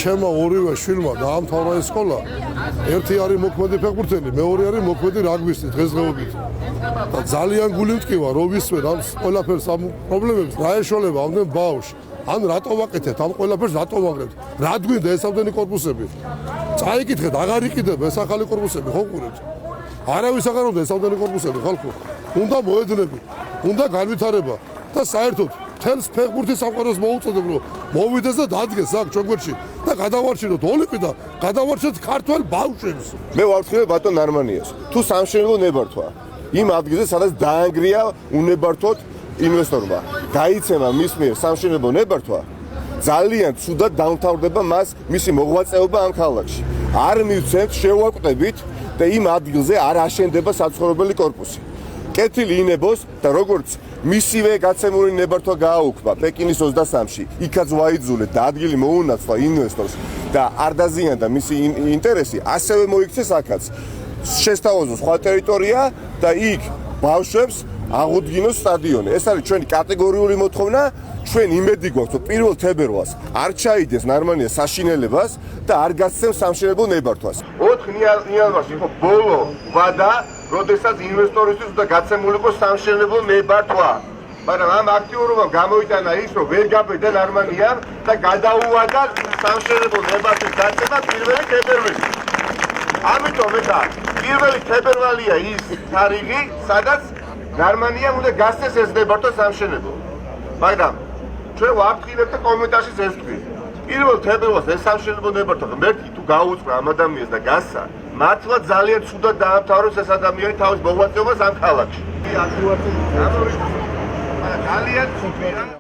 ჩემმა ორივე შვილმა დაამთავრა ეს სკოლა. ერთი არის მოქმედი ფეხბურთელი, მეორე არის მოქმედი რაგბისტი დღესდღეობით. და ძალიან გული მტკივა, რომ ვისმენ ამ ყველაფერს ამ პრობლემებს, რა ეშოლება ამდენ ბავშვს. ან რატო ვაკეთებთ ამ ყველაფერს, რატო ვაგრებთ? რა გვინდა ეს ამდენი კორპუსები? წაიკითხეთ, აღარ იყიდება ეს ახალი კორპუსები, ხო გყურებთ? არავის აღარ უნდა ეს ამდენი კორპუსები, ხალხო. უნდა მოედნები, უნდა განვითარება და საერთოდ თელს ფეხბურთის სამყაროს მოუწოდებ, რომ მოვიდეს და დადგეს აქ ჩვენგვერდში და გადავარჩინოთ ოლიმპი და გადავარჩინოთ ქართველ ბავშვებს. მე ვარცხნივ ბატონ ნარმანიას. თუ სამშენებლო ნებართვა იმ ადგილზე, სადაც დაანგრია უნებართვოდ ინვესტორმა, გაიცემა მის მიერ სამშენებლო ნებართვა, ძალიან ცუდად დამთავრდება მას მისი მოღვაწეობა ამ ქალაქში. არ მივცემთ, შევაკვდებით და იმ ადგილზე არ აშენდება საცხოვრებელი კორპუსი. კეთილი ინებოს და როგორც მისივე გაცემული ნებართვა გააუქმა პეკინის 23-ში, იქაც ვაიძულეთ და ადგილი მოუნაცვლა ინვესტორს და არ დაზიანდა მისი ინტერესი, ასევე მოიქცეს აქაც. შესთავაზოს სხვა ტერიტორია და იქ ბავშვებს აღუდგინოს სტადიონი. ეს არის ჩვენი კატეგორიული მოთხოვნა. ჩვენ იმედი გვაქვს, რომ 1 თებერვალს არ ჩაიდეს ნარმანიას საშინელებას და არ გასცემს სამშენებლო ნებართვას. 4 იანვარში იყო ბოლო ვადა, როდესაც ინვესტორისთვის უნდა გაცემული იყო სამშენებლო ნებართვა. მაგრამ ამ აქტიურობამ გამოიტანა ის, რომ ვერ გაბედა ნარმანიამ და გადაუვადა სამშენებლო ნებართვის გაცემა 1 თებერვალს. ამიტომ ეხლა 1 თებერვალია ის თარიღი, სადაც ნარმანიამ უნდა გასცეს ეს ნებართვა სამშენებლო. მაგრამ ჩვენ ვაფრთხილებთ და კომენტარში ეს ვთქვით. 1 თებერვალს ეს სამშენებლო ნებართვა ღმერთი თუ გაუწყდა ამ ადამიანს და გასცა, მართლა ძალიან ცუდად დაამთავროს ეს ადამიანი თავის მოღვაწეობას ამ ქალაქში. ძალიან ცუდია.